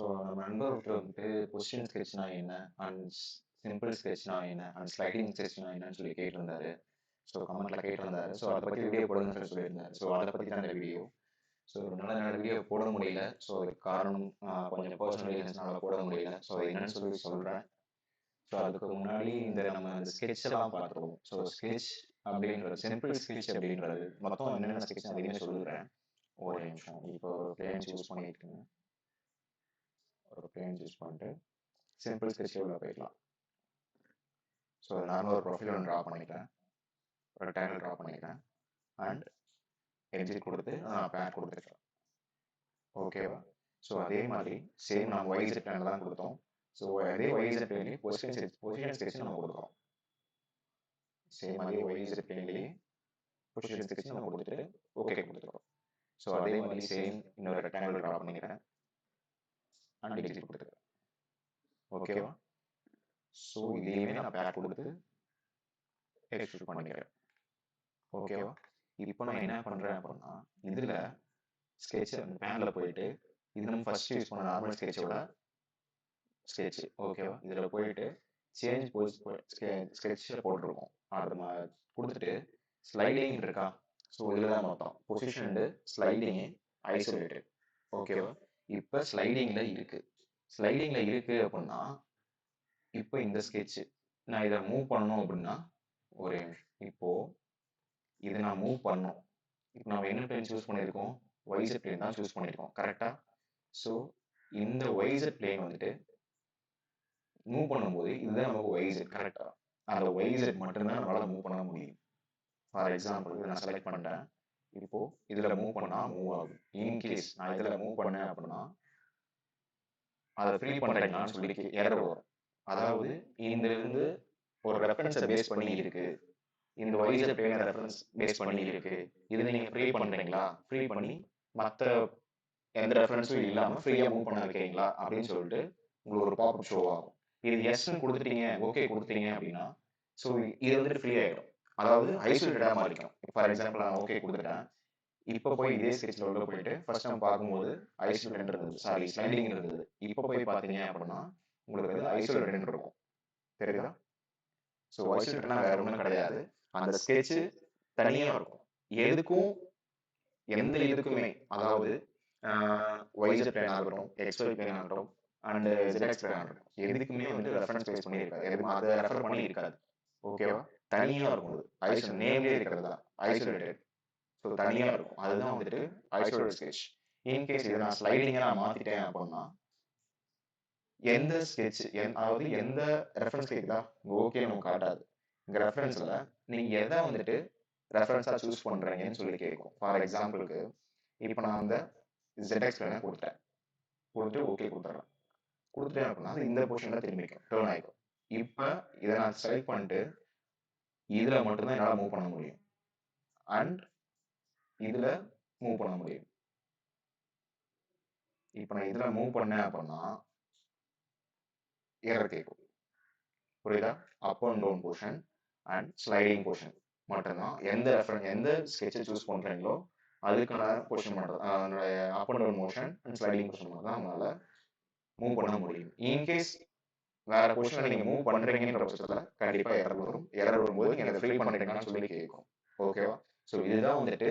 So நம்ம நண்பர் ஒருத்தர் வந்துட்டு பொசிஷன் ஸ்கெட்ச்னா என்ன அண்ட் சிம்பிள் ஸ்கெட்ச்னா என்ன அண்ட் ஸ்லைடிங் ஸ்கெட்ச்னா என்னன்னு சொல்லி கேட்டிருந்தாரு. ஸோ கமெண்ட்ல கேட்டிருந்தாரு. ஸோ அதை பற்றி வீடியோ போடுங்கன்னு சொல்லி சொல்லியிருந்தாரு. ஸோ அதை பற்றி தான் இந்த வீடியோ. ஸோ என்னால் வீடியோ போட முடியல. ஸோ அதுக்கு காரணம் கொஞ்சம் பர்சனல் ரீசன்ஸ்னால போட முடியல. ஸோ என்னன்னு சொல்லி சொல்கிறேன். ஸோ அதுக்கு முன்னாடி நம்ம இந்த ஸ்கெட்ச் எல்லாம் பார்த்துருவோம். ஸோ ஸ்கெட்ச் அப்படின்றது சிம்பிள் ஸ்கெட்ச் அப்படின்றது மொத்தம் என்னென்ன ஸ்கெட்ச் அதையுமே சொல்லுறேன். ஒரு நிமிஷம். இப்போ ஒரு பிளேன் சூஸ் பண்ணியிருக்கேங்க. ஒரு பிளேன் சூஸ் பண்ணிட்டு சிம்பிள் ஸ்கெட்ச் உள்ள போயிடலாம். ஸோ நார்மல் ஒரு ப்ரொஃபைல் ஒன்று ட்ரா பண்ணிக்கிறேன். ஒரு ரெக்டாங்கிள் ட்ரா பண்ணிக்கிறேன். அண்ட் எக்ஸிட் கொடுத்து நான் பேர் கொடுத்துருக்கேன். ஓகேவா? ஸோ அதே மாதிரி சேம் நம்ம ஒய்செட் பிளான் தான் கொடுத்தோம். ஸோ அதே ஒய்செட் பிளான்லேயே பொசிஷன் ஸ்கெட்ச் நம்ம கொடுக்குறோம். சேம் அதே ஒய்செட் பிளான்லேயே பொசிஷன் ஸ்கெட்ச் நம்ம கொடுத்துட்டு ஓகே கொடுத்துருக்கோம். ஸோ அதே மாதிரி சேம் இன்னொரு ரெக்டாங்கிள் ட்ரா பண்ணிக்கிறேன். அண்ட் எக்ஸிட் கொடுத்துருக்கேன். ஓகேவா? ஸோ இதையுமே நான் பேர் கொடுத்து எக்ஸ்ட்ரூட் பண்ணிக்கிறேன். ஓகேவா? இப்போ நான் என்ன பண்ணுறேன் அப்படின்னா இதில் ஸ்கெட்ச் அந்த பேனில் போயிட்டு இது நம்ம ஃபர்ஸ்ட் யூஸ் பண்ண நார்மல் ஸ்கெட்சோட ஸ்கெட்ச். ஓகேவா? இதில் போயிட்டு சேஞ்ச் ஸ்கெட்சில் போட்டிருக்கோம். அதை கொடுத்துட்டு ஸ்லைடிங் இருக்கா? ஸோ இதில் தான் மொத்தம் பொசிஷன் ஸ்லைடிங்கு ஐசோலேட்டட். ஓகேவா? இப்போ ஸ்லைடிங்கில் இருக்குது. ஸ்லைடிங்கில் இருக்குது அப்படின்னா இப்போ இந்த ஸ்கெட்சு நான் இதை மூவ் பண்ணணும் அப்படின்னா ஒரு இப்போது இதை நான் மூவ் பண்ணோம். இப்போ நம்ம என்ன பிளேன் சூஸ் பண்ணியிருக்கோம்? ஒய்செட் பிளேன் தான் சூஸ் பண்ணியிருக்கோம். கரெக்டாக? ஸோ இந்த ஒய்செட் பிளேன் வந்துட்டு மூவ் பண்ணும்போது இதுதான் நமக்கு ஒய்செட். கரெக்டாக? அந்த ஒய்செட் மட்டும்தான் நம்மளால் மூவ் பண்ண முடியும். ஃபார் எக்ஸாம்பிள் இதை நான் செலக்ட் பண்ணுறேன். இப்போது இதில் மூவ் பண்ணால் மூவ் ஆகும். இன்கேஸ் நான் இதில் மூவ் பண்ணேன் அப்படின்னா அதை ஃப்ரீ பண்ணுறீங்களான்னு சொல்லி எரர் வரும். அதாவது இந்த இருந்து ஒரு ரெஃபரன்ஸை பேஸ் பண்ணி இருக்கு. இந்த ஒய்செட் பிளேன் ரெஃபரன்ஸ் பேஸ் பண்ணி இருக்கு. இது நீங்க ஃப்ரீ பண்றீங்களா? ஃப்ரீ பண்ணி மற்ற எந்த ரெஃபரன்ஸும் இல்லாம ஃப்ரீயா மூவ் பண்ண வைக்கிறீங்களா அப்படின்னு சொல்லிட்டு உங்களுக்கு ஒரு பாப்அப் ஷோ ஆகும். இது எஸ்ன்னு கொடுத்துட்டீங்க, ஓகே கொடுத்துட்டீங்க அப்படின்னா ஸோ இது வந்துட்டு ஃப்ரீ ஆயிடும். அதாவது ஐசோலேட்டடா மாறிக்கும். ஃபார் எக்ஸாம்பிள் நான் ஓகே கொடுத்துட்டேன். இப்போ போய் இதே ஸ்கெட்ச்ல உள்ள போயிட்டு ஃபர்ஸ்ட் நம்ம பார்க்கும்போது ஐசோலேட்டட் இருந்தது, சாரி ஸ்லைடிங் இருந்தது. இப்போ போய் பார்த்தீங்க அப்படின்னா உங்களுக்கு அது ஐசோலேட்டட் இருக்கும். தெரியுதா? ஸோ ஐசோலேட்டட்னா வேற ஒன்றும் கிடையாது. அந்த ஸ்கெட்ச் தனியா இருக்கும். எதுக்கும் எந்த இதுக்குமே, அதாவது ஒய்செட் பிளேன் ஆகட்டும், எக்ஸ்ஒய் பிளேன் ஆகட்டும், அண்ட் ஜெட்எக்ஸ் பிளேன் ஆகட்டும், எதுக்குமே வந்து ரெஃபரன்ஸ் பேஸ் பண்ணி இருக்காது. எதுவும் அதை ரெஃபர் பண்ணி இருக்காது. ஓகேவா? தனியா இருக்கும். ஐசோ நேம்லேயே இருக்கிறதா ஐசோலேட்டட். ஸோ தனியா இருக்கும். அதுதான் வந்துட்டு ஐசோலேட்டட் ஸ்கெட்ச். இன்கேஸ் இதை நான் ஸ்லைடிங்கா நான் மாத்திட்டேன் அப்படின்னா எந்த ஸ்கெட்ச் அதாவது எந்த ரெஃபரன்ஸ் கேக்குதா ஓகே நமக்கு காட்டாது. இங்க ரெஃபரன்ஸ்ல நீங்க எதை வந்துட்டு ரெஃபரன்ஸா சூஸ் பண்றீங்கன்னு சொல்லி கேட்கும். ஃபார் எக்ஸாம்பிளுக்கு இப்போ நான் அந்த ZX பிளேனை கொடுத்தேன். கொடுத்துட்டு ஓகே கொடுத்துறேன். கொடுத்துட்டேன் அப்படின்னா இந்த பொசிஷன்ல திரும்பிக்கும், டேர்ன் ஆகிக்கும். இப்போ இதை நான் செலக்ட் பண்ணிட்டு இதுல மட்டும்தான் என்னால் மூவ் பண்ண முடியும். அண்ட் இதுல மூவ் பண்ண முடியும். இப்போ நான் இதுல மூவ் பண்ணேன் அப்படின்னா எரர் கேட்கும். புரியுதா? Up and down portion and sliding portion மட்டும்தான் எந்த ஸ்கெட்சை சூஸ் பண்றீங்களோ அதுக்கான போர்ஷன் மட்டும் up and down motion and sliding portion மட்டும் தான் நம்மளால மூவ் பண்ண முடியும். இன்கேஸ் வேற போர்ஷன்ல நீங்க மூவ் பண்றீங்கன்ற பட்சத்துல கண்டிப்பா எரர் வரும். எரர் வரும்போது நீங்க அதை ஃப்ரீ பண்றீங்கன்னு சொல்லி கேட்கும். ஓகேவா? ஸோ இதுதான் வந்துட்டு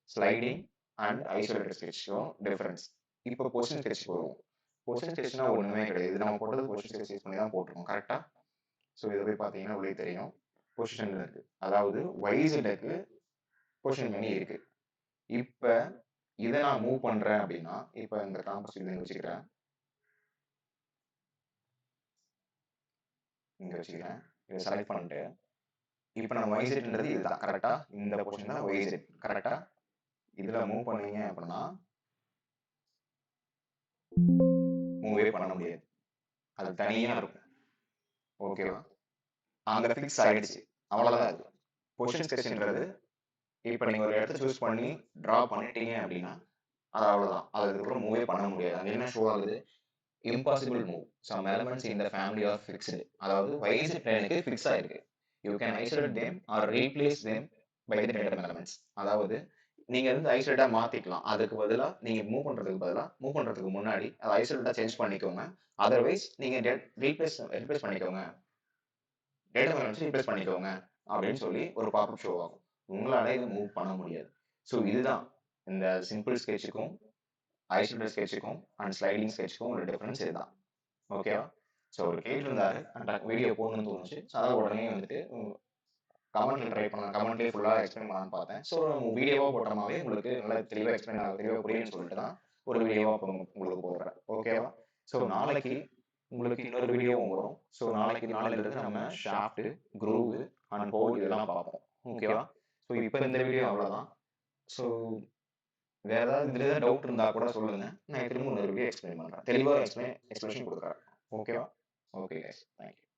ஸ்லைடிங் அண்ட் ஐசோலேட்டட் ஸ்கெட்சும் டிஃபரன்ஸ். இப்போ பொசிஷன் ஸ்கெட்ச் போடுவோம். பொசிஷன் ஸ்கெட்ச்னா ஒண்ணுமே கிடையாது. நம்ம போட்டது பொசிஷன் ஸ்கெட்ச் யூஸ் பண்ணி தான் போட்டிருக்கோம். கரெக்டா? ஸோ இதை போய் பார்த்தீங்கன்னா உள்ளே தெரியும் பொசிஷன் இருக்கு. அதாவது ஒய்செட்டுக்கு பொசிஷன் பண்ணி இருக்கு. இப்போ இதை நான் மூவ் பண்றேன் அப்படின்னா இப்போ இந்த காம்பஸ் இதை வச்சுக்கிறேன், இங்க வச்சுக்கிறேன், இதை செலக்ட் பண்ணிட்டு இப்போ நம்ம ஒய்செட்ன்றது இதுதான். கரெக்டா? இந்த பொசிஷன் தான் ஒய்செட். கரெக்டா? இதுல மூவ் பண்ணீங்க அப்படின்னா மூவே பண்ண முடியாது. அது தனியா இருக்கும். ஓகேவா? அங்க ஃபிக்ஸ் ஆயிடுச்சு. அவ்வளவுதான் அது. பொசிஷன் ஸ்கெட்ச்ன்றது இப்போ நீங்க ஒரு இடத்த சூஸ் பண்ணி டிரா பண்ணிட்டீங்க அப்படின்னா அது அவ்வளவுதான். அதுக்கப்புறம் மூவே பண்ண முடியாது. அது என்ன ஷோ ஆகுது? Impossible move. Some elements in the family are fixed. அதாவது ஒய்செட் பிளேனுக்கு ஃபிக்ஸ் ஆயிருக்கு. You can isolate them or replace them by the random elements. அதாவது நீங்க வந்து ஐசோலேட்டா மாத்திக்கலாம். அதுக்கு பதிலா நீங்க மூவ் பண்றதுக்கு முன்னாடி அத ஐசோலேட்டா சேஞ்ச் பண்ணிக்கோங்க. அதர்வைஸ் நீங்க ரீப்ளேஸ் பண்ணிக்கோங்க. டேட்டா வேலன்ஸ் ரீப்ளேஸ் பண்ணிக்கோங்க அப்படின்னு சொல்லி ஒரு பாப்அப் ஷோ ஆகும். உங்களால இத மூவ் பண்ண முடியாது. ஸோ இதுதான் இந்த சிம்பிள் ஸ்கெட்சுக்கும், ஐசோலேட்டட் ஸ்கெட்சுக்கும் அண்ட் ஸ்லைடிங் ஸ்கெட்சுக்கும் ஒரு டிஃபரன்ஸ் இதுதான். ஓகேவா? ஸோ அவரு கேட்டிருந்தாரு. வீடியோ போடணும்னு தோணுச்சு. ஸோ அதான் உடனே வந்துட்டு கமெண்ட்லயே ஃபுல்லா எக்ஸ்பிளைன் பண்ணலாம்னு பார்த்தேன். ஸோ வீடியோவா போட்டோமாவே உங்களுக்கு நல்லா தெளிவா புரியும்னு சொல்லிட்டு தான் ஒரு வீடியோவா இப்போ உங்களுக்கு போடுறேன். ஓகேவா? ஸோ நாளைக்கு உங்களுக்கு இன்னொரு வீடியோவும் வரும். ஸோ நாளையிலிருந்து நம்ம ஷாஃப்ட், க்ரூவ் அண்ட் ஹோல் இதெல்லாம் பார்ப்போம். ஓகேவா? ஸோ இப்போ இந்த வீடியோ அவ்வளோதான். ஸோ வேற ஏதாவது இதுல ஏதாவது டவுட் இருந்தா கூட சொல்லுங்க. நான் திரும்ப இன்னொரு வீடியோ எக்ஸ்பிளைன் பண்றேன். தெளிவா எக்ஸ்பிளனேஷன் கொடுக்குறேன். ஓகேவா? Okay guys. Thank you.